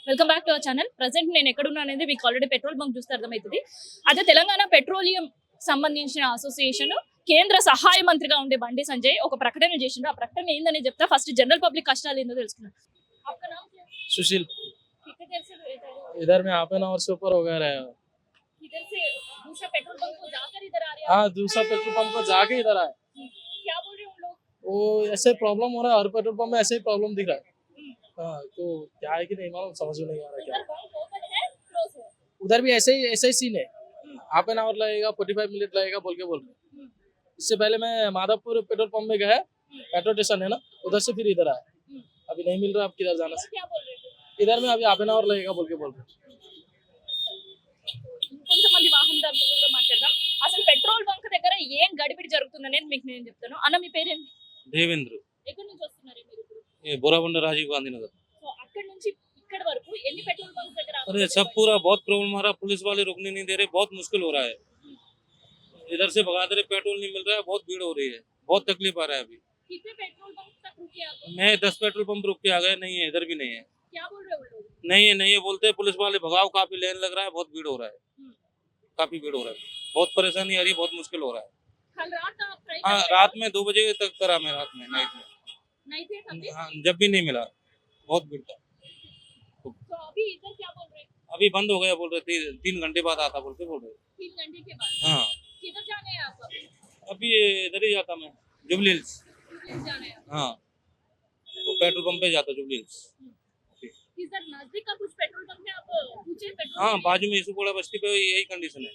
Welcome back to our channel. Present నేను ఎక్కడున్నా అనేది మీకు ఆల్రెడీ పెట్రోల్ బంక్ చూస్తే అర్థమవుతుంది. అదే తెలంగాణ పెట్రోలియం సంబంధించిన అసోసియేషన్ కేంద్ర సహాయ మంత్రిగా ఉండే బండి సంజయ్ ఒక ప్రకటన చేసిండు. ఆ ప్రకటన ఏందని చెప్తా. ఫస్ట్ జనరల్ పబ్లిక్ కష్టాలు ఏందో తెలుసుకున్నాం. सुशील इधर में हाफ एन आवर से ऊपर हो गया है। दूसरा पेट्रोल पंप को जाकर इधर आ रहे हैं। हाँ, दूसरा पेट्रोल पंप को जाके इधर आए। क्या बोल रहे हैं उन लोग? वो ऐसे प्रॉब्लम हो रहा है, हर पेट्रोल पंप में ऐसे ही प्रॉब्लम दिख रहा है। हाँ, तो क्या है कि नहीं मालूम, समझ में नहीं आ रहा क्या। इधर पंप ओपन है, क्लोज है। उधर भी ऐसे ही सीन है। हाफ एन आवर लगेगा, 45 मिनट लगेगा बोल के बोल रहे। इससे पहले मैं माधवपुर पेट्रोल पंप में गया, मेट्रो स्टेशन है ना, उधर से फिर इधर आया। अभी नहीं मिल रहा, अब किधर जाना क्या बोल रहे हैं? इधर में अभी हाफ एन आवर लगेगा बोल के बोल रहे। కొంతమంది వాహనదారులతో కూడా మాట్లాడదాం. అసలు పెట్రోల్ బంక్ దగ్గర ఏం గడిబిడి జరుగుతుందనేది మీకు నేను చెప్తాను. అన్న మీ పేరేంటి? देवेंद्र ఎక్కడి నుంచి వస్తున్నారు మీరు ఇప్పుడు? ये बोराबंडा राजीव गांधी नगर। సో అక్కడ నుంచి ఇక్కడ వరకు ఎన్ని పెట్రోల్ బంక్ దగ్గర अरे सब पूरा बहुत प्रॉब्लम आ रहा, पुलिस वाले रुकने नहीं दे रहे, बहुत मुश्किल हो रहा है। इधर से भगा दे रहे, पेट्रोल नहीं मिल रहा है, बहुत भीड़ हो रही है, बहुत तकलीफ आ रहा है। अभी कितने पेट्रोल पंप तक रुके आप? मैं 10 पेट्रोल पंप रुक के आ गया, नहीं है इधर भी नहीं है। क्या बोल रहे हो लोग? नहीं है बोलते हैं पुलिस वाले, भगाओ, काफी लेन लग रहा है, बहुत भीड़ हो रहा है, काफी भीड़ हो रहा है, बहुत परेशानी आ रही है, बहुत मुश्किल हो रहा है। कल रात आप ट्राई हाँ, रात में 2 बजे तक करा मैं, रात में नाइट में। नहीं थे तभी? हाँ, जब भी नहीं मिला, बहुत भीड़ था। तो अभी इधर क्या बोल रहे हैं? अभी बंद हो गया बोल रहे थे, 3 घंटे बाद आता बोल के बोल रहे। 3 घंटे के बाद हाँ, किधर जाने हैं आप? अभी इधर ही जाता मैं, जुबली हिल्स। किधर जाने हैं? हाँ, वो पेट्रोल पंप पे जाता जुबली हिल्स। इधर नजदीक का कुछ पेट्रोल पंप है, आप पूछे पेट्रोल? हाँ, बाजू में ईसुपोड़ा बस्ती पे यही कंडीशन है।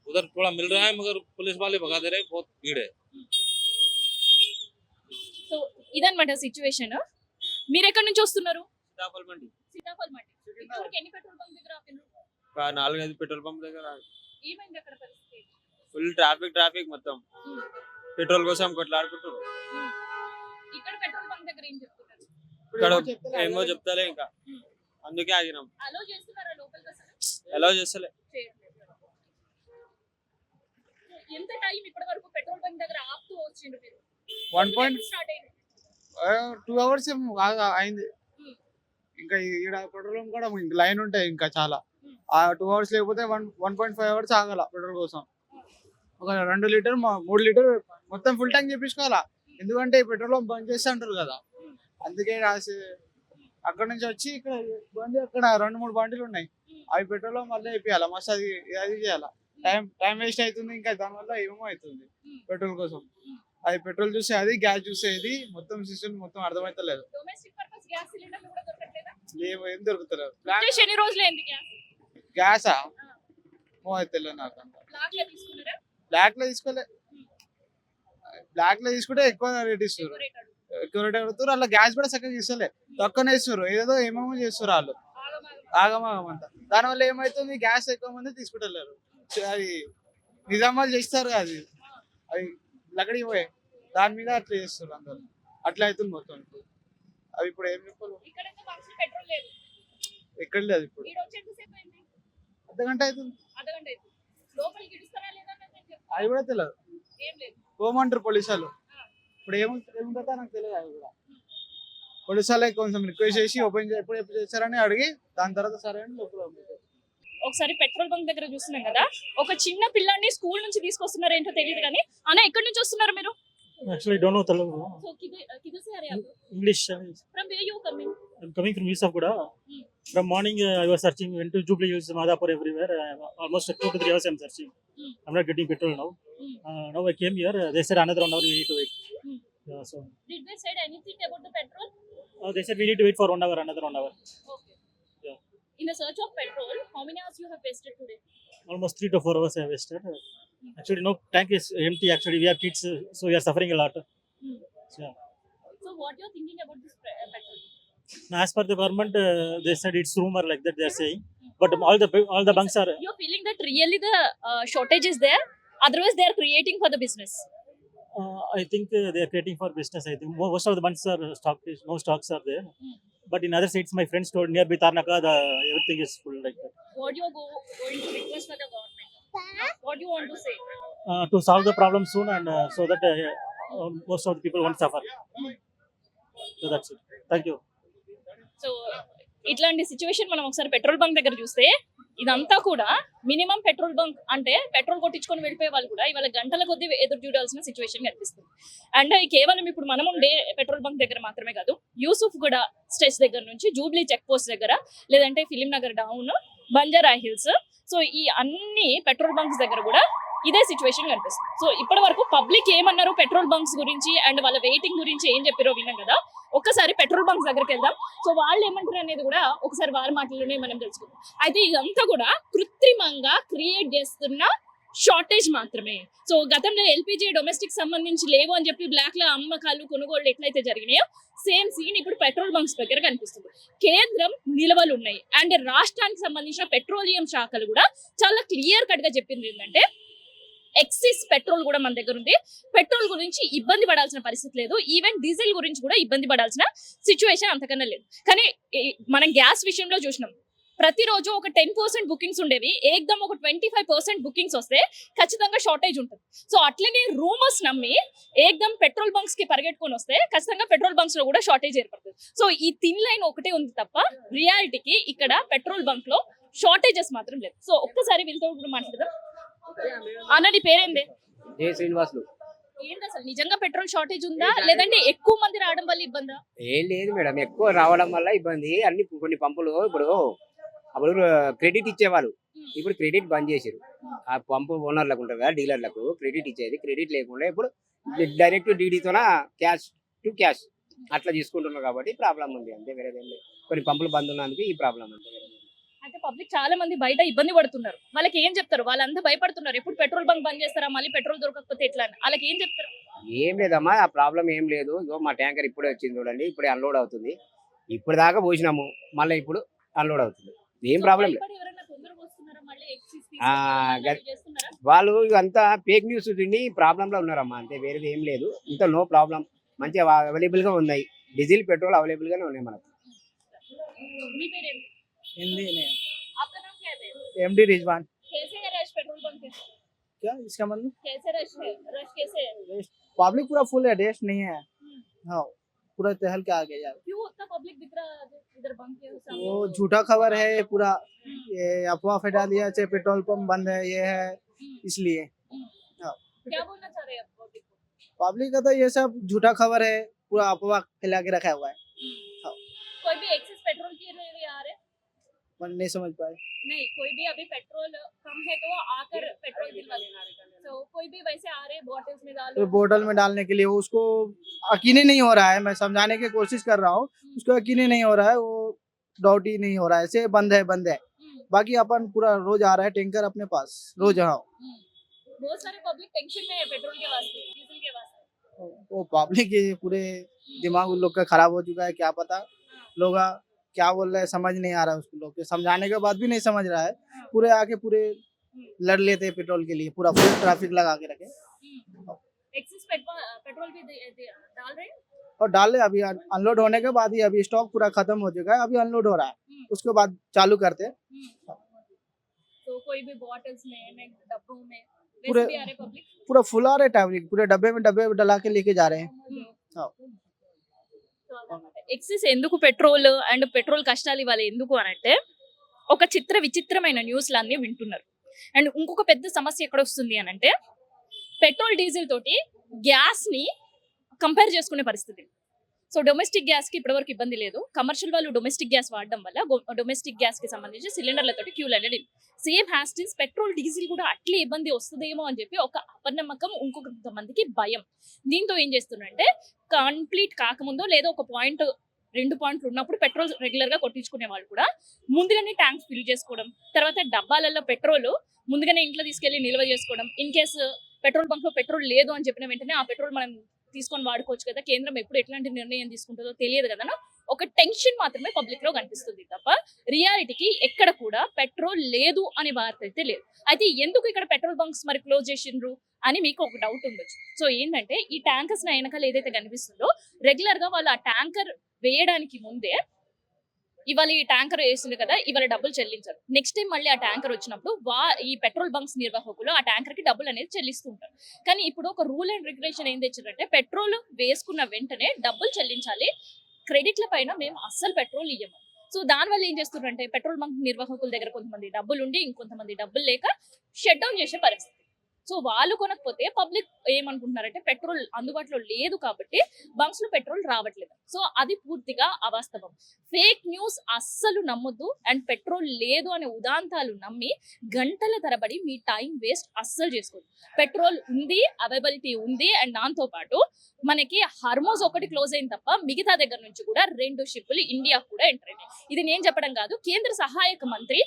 उधर थोड़ा मिल रहा है मगर पुलिस वाले भगा दे रहे हैं, बहुत भीड़ है। సో ఇదన్నమాట సిచ్యువేషన్. మీరు ఎక్కడి నుంచి వస్తున్నారు? సీతాఫల్ మండి సీతాఫల్ మండి. ఇక్కడికి ఎన్ని పెట్రోల్ బంక్ దగ్గర ఆపినారు? 4-5 పెట్రోల్ పంప్ దగ్గర ఏమైంది అక్కడ పరిస్థితి? ఫుల్ ట్రాఫిక్ మొత్తం పెట్రోల్ కోసం కొట్లాడుకుంటారు. ఇక్కడ పెట్రోల్ బంక్ దగ్గర ఏం చెప్తున్నారు? ఇక్కడ ఏమో చెప్తలే, ఇంకా అందుకే ఆగినాం. అలో చేస్తున్నారా లోపలికి అసలు? ఎలా చేస్తలే. చేయట్లేదు. ఎంత టైం ఇప్పటి వరకు పెట్రోల్ బంక్ దగ్గర ఆపుతూ వచ్చిండు మీరు? 1.2 స్టార్ట్ అయింది. అవర్స్ అయింది. ఇంకా ఈడ పెట్రోల్ బంక్ కూడా లైన్ ఉంటాయి ఇంకా చాలా. ఆ 2 అవర్స్ లేకపోతే 1.5 అవర్స్ ఆగాల పెట్రోల్ కోసం. ఒక 2 లీటర్ 3 లీటర్ మొత్తం ఫుల్ ట్యాంక్ చేపించుకోవాలా. ఎందుకంటే ఈ పెట్రోల్ పంప్ బంద్ చేస్తే అంటారు కదా, అందుకే రాసి అక్కడ నుంచి వచ్చి ఇక్కడ బండి, అక్కడ 2-3 బండిలు ఉన్నాయి, అవి పెట్రోల్ మళ్ళీ వేపియాలా. మస్తు అది చేయాలా. టైం వేస్ట్ అవుతుంది. ఇంకా దానివల్ల ఏమో అవుతుంది పెట్రోల్ కోసం. అది పెట్రోల్ చూసే అది, గ్యాస్ చూసే ఇది, మొత్తం సిస్టమ్ మొత్తం అర్థమైతలేదు. డొమెస్టిక్ పర్పస్ గ్యాస్ సిలిండర్లు కూడా దొరకట్లేదా? ఏం దొరుకుతలేదు. వచ్చేసి ఎన్ని రోజులు అయింది గ్యాస్? గ్యాసా తెలియదు నాకు. అంత బ్లాక్ లో తీసుకున్నారా? బ్లాక్ లో తీసుకోలే. బ్లాక్ లో తీసుకుంటే ఎక్కువ రేట్ ఇస్తారు, రేట్ అడుగు. ఎక్కువ రేట్ అడుగుతారు. అలా గ్యాస్ కూడా చక్కగా ఇస్తలే, తక్కువనే ఇస్తారు. ఏదో ఏమేమో చేస్తారు వాళ్ళు, ఆగమాగమంతా. దానివల్ల ఏమవుతుంది, గ్యాస్ ఎక్కువ మంది తీసుకుంటలేరు. అది నిజామాలు చేస్తారు, అది లకడి పోయి దాని మీద అట్లా చేస్తారు అందరు. అట్లా అవుతుంది మొత్తం. ఇప్పుడు అవి ఇప్పుడు ఏం చెప్పాలి, ఇక్కడైతే బంక్స్ పెట్రోల్ లేదు. ఎక్కడ లేదు. ఇప్పుడు ఈడ వచ్చి ఎంతసేపు అయింది? అర్ధగంట అవుతుంది. అర్ధగంట అయింది. లోపలికి ఇడుస్తారా లేదా అనేది చెప్పు. అది కూడా తెలియదు. ఏం లేదు. పోమంటారు పోలీసు వాళ్ళు. ఇప్పుడు ఏముంటుందో నాకు తెలియదు. అది కూడా పోలీసు వాళ్ళకి కొంచెం రిక్వెస్ట్ చేసి ఎప్పుడు చేస్తారని అడిగి దాని తర్వాత సరే అని లోపల పంపిస్తారు. ఒకసారి పెట్రోల్ బంక్ దగ్గర చూస్తున్నాం కదా, ఒక చిన్న పిల్లాన్ని స్కూల్ నుంచి తీసుకొస్తున్నారు ఏంటో తెలియదు కానీ. అన్న ఎక్కడి నుంచి వస్తున్నారు మీరు? Actually, I don't know Telugu. So किधर से आ रहे हैं आप? English. From where you coming? I'm coming from East of Goda. From morning, I was searching, went to Jubilee Hills, Madhapur, everywhere. Almost 2 to 3 hours I'm searching. I'm not getting petrol now. Now I came here. They said another 1 hour we need to wait. So Did they said anything about the petrol? they said we need to wait for 1 hour, another 1 hour. Okay. Yeah. In the search of petrol, how many hours you have wasted today? Almost 3 to 4 hours I wasted. Actually, no tank is empty. Actually, we have kids, so we are suffering a lot. So, yeah. So what you are thinking about this petrol? Now, as per the government, they said it's rumor like that. They are saying, but all the bunks are. You're feeling that really the shortage is there, otherwise they are creating for the business. I think they are creating for business. I think most of the bunks are no stocks are there. But in other states, my friends told near Bitarnaka, everything is full like that. What you are going to request for the government? What do you want to say? To solve the problem soon, and so that most of the people won't suffer. So that's it. Thank you. So ఇట్లాంటి situation మనం ఒకసారి petrol bunk దగ్గర చూస్తే ఇదంతా కూడా minimum petrol bunk అంటే petrol కొట్టించుకొని వెళ్ళిపోయే వాళ్ళు కూడా ఇవాళ గంటల కొద్దీ ఎదురు చూడాల్సిన సిచ్యువేషన్ కనిపిస్తుంది. అండ్ కేవలం ఇప్పుడు మనం ఉండే పెట్రోల్ బంక్ దగ్గర మాత్రమే కాదు, యూసుఫ్ కూడా స్టేజ్ దగ్గర నుంచి జూబ్లీ చెక్ పోస్ట్ దగ్గర, లేదంటే film Nagar down, Banjara hills, so ఈ అన్ని పెట్రోల్ బంక్స్ దగ్గర కూడా ఇదే సిచ్యువేషన్ కనిపిస్తుంది. సో ఇప్పటి వరకు పబ్లిక్ ఏమన్నారు పెట్రోల్ బంక్స్ గురించి అండ్ వాళ్ళ వెయిటింగ్ గురించి ఏం చెప్పారో విన్నాం కదా. ఒక్కసారి పెట్రోల్ బంక్స్ దగ్గరికి వెళ్దాం. సో వాళ్ళు ఏమంటారు అనేది కూడా ఒకసారి వారి మాటల్లోనే మనం తెలుసుకుందాం. అయితే ఇదంతా కూడా కృత్రిమంగా క్రియేట్ చేస్తున్న షార్టేజ్ మాత్రమే. సో గతంలో ఎల్పిజి డొమెస్టిక్ సంబంధించి లేవు అని చెప్పి బ్లాక్ లో అమ్మకాలు కొనుగోళ్లు ఎట్లయితే జరిగినాయో సేమ్ సీన్ ఇప్పుడు పెట్రోల్ బంక్స్ దగ్గర కనిపిస్తుంది. కేంద్రం నిల్వలు ఉన్నాయి అండ్ రాష్ట్రానికి సంబంధించిన పెట్రోలియం శాఖలు కూడా చాలా క్లియర్ కట్ గా చెప్పింది ఏంటంటే ఎక్సిస్ పెట్రోల్ కూడా మన దగ్గర ఉంది. పెట్రోల్ గురించి ఇబ్బంది పడాల్సిన పరిస్థితి లేదు, ఈవెన్ డీజిల్ గురించి కూడా ఇబ్బంది పడాల్సిన సిచ్యువేషన్ అంతకన్నా లేదు. కానీ మనం గ్యాస్ విషయంలో చూసినాం, ప్రతిరోజు ఒక 10% బుకింగ్స్ ఉండేవి, ఏకదమ్ ఒక 25% బుకింగ్స్ వస్తే ఖచ్చితంగా షార్టేజ్ ఉంటుంది. సో అట్లనే రూమర్స్ నమ్మి ఏకదమ్ పెట్రోల్ బంక్స్ కి పరిగెట్టుకొని వస్తే ఖచ్చితంగా పెట్రోల్ బంక్స్ లో కూడా షార్టేజ్ ఏర్పడుతుంది. సో ఈ థిన్ లైన్ ఒకటే ఉంది తప్ప రియాలిటీకి ఇక్కడ పెట్రోల్ బంక్ లో షార్టేజెస్ మాత్రం లేదు. సో ఒక్కసారి వీళ్ళతో కూడా మాట్లాడదాం. అన్న నీ పేరేంది? ఏ శ్రీనివాసులు. ఏంటి అసలు నిజంగా పెట్రోల్ షార్టేజ్ ఉందా లేదంటే ఎక్కువ మంది రావడం వల్ల ఇబ్బందా? ఏం లేదు మేడం, ఎక్కువ రావడం వల్ల ఇబ్బంది. అన్ని కొన్ని పంపులు అప్పుడు క్రెడిట్ ఇచ్చేవాళ్ళు, ఇప్పుడు క్రెడిట్ బంద్ చేసారు. ఆ పంపు ఓనర్లకు ఉంటుంది కదా, డీలర్లకు క్రెడిట్ ఇచ్చేది. క్రెడిట్ లేకుండా ఇప్పుడు డైరెక్ట్ డీడీతోన క్యాష్ టు క్యాష్ అట్లా తీసుకుంటున్నారు కాబట్టి ప్రాబ్లం ఉంది, అంతే. వేరేదేం లేదు. కొన్ని పంపులు బంద్ ఉన్నందుకు ఈ ప్రాబ్లం ఉంది. అయితే పబ్లిక్ చాలా మంది బయట ఇబ్బంది పడుతున్నారు. వాళ్ళకి ఏం చెప్తారు? వాళ్ళంతా భయపడుతున్నారు, ఎప్పుడు పెట్రోల్ బంక్ బంద్ చేస్తారా, మళ్ళీ పెట్రోల్ దొరకకపోతే ఎట్లా అని. వాళ్ళకి ఏం చెప్తారు? ఏం లేదమ్మా, ఆ ప్రాబ్లం ఏం లేదు. ఇగో మా ట్యాంకర్ ఇప్పుడే వచ్చింది చూడండి, ఇప్పుడే అన్లోడ్ అవుతుంది. ఇప్పుడు దాకా పోసినాము, మళ్ళీ ఇప్పుడు అన్లోడ్ అవుతుంది. ఏం ప్రాబ్లం లేదు. భయపడి ఎవరైనా తొందరగా వస్తున్నారా? మళ్ళీ ఎక్సైజ్ ఆ, తీసుకొని చేస్తున్నారా? వాళ్ళు ఇదంతా ఫేక్ న్యూస్ తిని ప్రాబ్లంలో ఉన్నారమ్మా, అంతే. వేరేది ఏం లేదు. ఇంత నో ప్రాబ్లం, మంచిగా అవైలబుల్ గా ఉన్నాయి. డీజిల్ పెట్రోల్ అవైలబుల్ గానే ఉన్నాయి మనకు. మీ పేరేంటి? हिंदी में आपका नाम क्या है? एमडी रिजवान। कैसे है रश पेट्रोल बंक पे? क्या इसका मतलब? कैसे रश है? रश कैसे है? पब्लिक पूरा फुल है, रेस्ट नहीं है। हाँ, पूरा टहल के आगे जा रहा क्यों उतना पब्लिक दिख रहा है इधर बंक के है। सामने? वो झूठा खबर है ये पूरा, ये अफवाह फैला दिया से पेट्रोल पंप बंद है, ये है इसलिए। क्या बोलना चाह रहे हैं आप पब्लिक को? पब्लिक का तो ये सब झूठा खबर है, पूरा अफवाह फैला के रखा हुआ है। कोई भी एक्सेस पेट्रोल की रहे आ रहे? पर नहीं समझ पाए। नहीं, कोई भी अभी पेट्रोल कम है तो आकर पेट्रोल दिलवा देना। तो कोई भी वैसे आ रहे बॉटल्स में डालो, तो बोतल में डालने के लिए उसको यकीन ही नहीं हो रहा है। मैं समझाने की कोशिश कर रहा हूँ, उसको यकीन ही नहीं हो रहा है, वो डाउट ही नहीं हो रहा है, ऐसे बंद है। बाकी अपन पूरा रोज आ रहा है टैंकर अपने पास रोज। हाँ, बहुत सारे पब्लिक टेंशन में है पेट्रोल के वास्ते, डीजल के वास्ते। वो पब्लिक के पूरे दिमाग उन लोग का खराब हो चुका है, क्या पता लोग क्या बोल रहे हैं समझ नहीं आ रहा है। उसको लोग के समझाने के बाद भी नहीं समझ रहा है, पूरे आके पूरे लड़ लेते हैं पेट्रोल के लिए, पूरा फुल ट्रैफिक लगा के रखे एक्सेस पेट्रोल भी डाल रहे हैं और डाल रहे। अभी अनलोड होने के बाद ही, अभी स्टॉक पूरा खत्म हो चुका है, अभी अनलोड हो रहा है, उसके बाद चालू करते हैं। तो कोई भी बॉटल्स में डब्बों में पूरे वैसे भी आ रहे पब्लिक, पूरा फुल आ रहे ट्रैफिक, पूरे डब्बे में डला के लेके जा रहे हैं। हाँ। ఎక్సెస్ ఎందుకు పెట్రోల్ అండ్ పెట్రోల్ కష్టాలు ఇవ్వాలి ఎందుకు అని అంటే ఒక విచిత్రమైన న్యూస్లు అన్ని వింటున్నారు. అండ్ ఇంకొక పెద్ద సమస్య ఎక్కడ వస్తుంది అని అంటే పెట్రోల్ డీజిల్ తోటి గ్యాస్ ని కంపేర్ చేసుకునే పరిస్థితి. సో డొమెస్టిక్ గ్యాస్ కి ఇప్పటివరకు ఇబ్బంది లేదు. కమర్షియల్ వాళ్ళు డొమెస్టిక్ గ్యాస్ వాడడం వల్ల డొమెస్టిక్ గ్యాస్ కి సంబంధించి సిలిండర్లతోటి క్యూలు అనేది సేమ్ హ్యాస్టిన్స్ పెట్రోల్ డీజిల్ కూడా అట్లే ఇబ్బంది వస్తుందేమో అని చెప్పి ఒక అపనమ్మకం, ఇంకొంతమందికి భయం. దీంతో ఏం చేస్తున్నారంటే కంప్లీట్ కాకముందో లేదా ఒక పాయింట్ 2 పాయింట్లు ఉన్నప్పుడు పెట్రోల్ రెగ్యులర్ గా కొట్టించుకునే వాళ్ళు కూడా ముందుగానే ట్యాంక్స్ ఫిల్ చేసుకోవడం, తర్వాత డబ్బాలలో పెట్రోల్ ముందుగానే ఇంట్లో తీసుకెళ్లి నిల్వ చేసుకోవడం. ఇన్ కేసు పెట్రోల్ బంక్ లో పెట్రోల్ లేదు అని చెప్పిన వెంటనే ఆ పెట్రోల్ మనం తీసుకొని వాడుకోవచ్చు కదా, కేంద్రం ఎప్పుడు ఎట్లాంటి నిర్ణయం తీసుకుంటుందో తెలియదు కదా, ఒక టెన్షన్ మాత్రమే పబ్లిక్ లో కనిపిస్తుంది తప్ప రియాలిటీకి ఎక్కడ కూడా పెట్రోల్ లేదు అనే వార్త అయితే లేదు. అయితే ఎందుకు ఇక్కడ పెట్రోల్ బంక్స్ మరి క్లోజ్ చేసిండ్రు అని మీకు ఒక డౌట్ ఉండొచ్చు. సో ఏంటంటే ఈ ట్యాంకర్స్ నా వెనకాల ఏదైతే కనిపిస్తుందో రెగ్యులర్ గా వాళ్ళు ఆ ట్యాంకర్ వేయడానికి ముందే ఇవాళ ఈ ట్యాంకర్ వేస్తుంది కదా, ఇవాళ డబ్బులు చెల్లించారు. నెక్స్ట్ టైం మళ్ళీ ఆ ట్యాంకర్ వచ్చినప్పుడు ఈ పెట్రోల్ బంక్స్ నిర్వాహకులు ఆ ట్యాంకర్ కి డబ్బులు అనేది చెల్లిస్తూ ఉంటారు. కానీ ఇప్పుడు ఒక రూల్ అండ్ రెగ్యులేషన్ ఏం తెచ్చారంటే పెట్రోల్ వేసుకున్న వెంటనే డబ్బులు చెల్లించాలి, క్రెడిట్ల పైన మేము అస్సలు పెట్రోల్ ఇయ్యము. సో దానివల్ల ఏం చేస్తున్నారంటే పెట్రోల్ బంక్ నిర్వాహకుల దగ్గర కొంతమంది డబ్బులు ఉండి ఇంకొంతమంది డబ్బులు లేక షట్ డౌన్ చేసే పరిస్థితి. సో వాళ్ళు కొనకపోతే పబ్లిక్ ఏమనుకుంటున్నారంటే పెట్రోల్ అందుబాటులో లేదు కాబట్టి బంక్స్ లో పెట్రోల్ రావట్లేదు. సో అది పూర్తిగా అవాస్తవం. ఫేక్ న్యూస్ అస్సలు నమ్మొద్దు. అండ్ పెట్రోల్ లేదు అనే ఉదాంతాలు నమ్మి గంటల తరబడి మీ టైం వేస్ట్ అస్సలు చేసుకోవద్దు. పెట్రోల్ ఉంది, అవైలబిలిటీ ఉంది. అండ్ దాంతో పాటు మనకి హర్మోజ్ ఒకటి క్లోజ్ అయింది తప్ప మిగతా దగ్గర నుంచి కూడా 2 షిప్పులు ఇండియా కూడా ఎంటర్ అయినాయి. ఇది నేను చెప్పడం కాదు, కేంద్ర సహాయక మంత్రి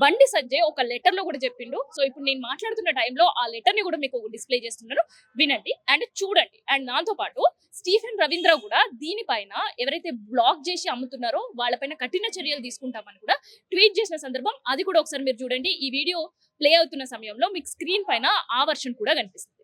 బండి సంజయ్ ఒక లెటర్ లో కూడా చెప్పిండు. సో ఇప్పుడు నేను మాట్లాడుతున్న టైంలో ఆ లెటర్ ని కూడా మీకు డిస్ప్లే చేస్తున్నాను, వినండి అండ్ చూడండి. అండ్ దాంతో పాటు స్టీఫెన్ రవీంద్ర కూడా దీనిపైన ఎవరైతే బ్లాక్ చేసి అమ్ముతున్నారో వాళ్ళపైన కఠిన చర్యలు తీసుకుంటామని కూడా ట్వీట్ చేసిన సందర్భం, అది కూడా ఒకసారి మీరు చూడండి. ఈ వీడియో ప్లే అవుతున్న సమయంలో మీకు స్క్రీన్ పైన ఆ వర్షన్ కూడా కనిపిస్తుంది.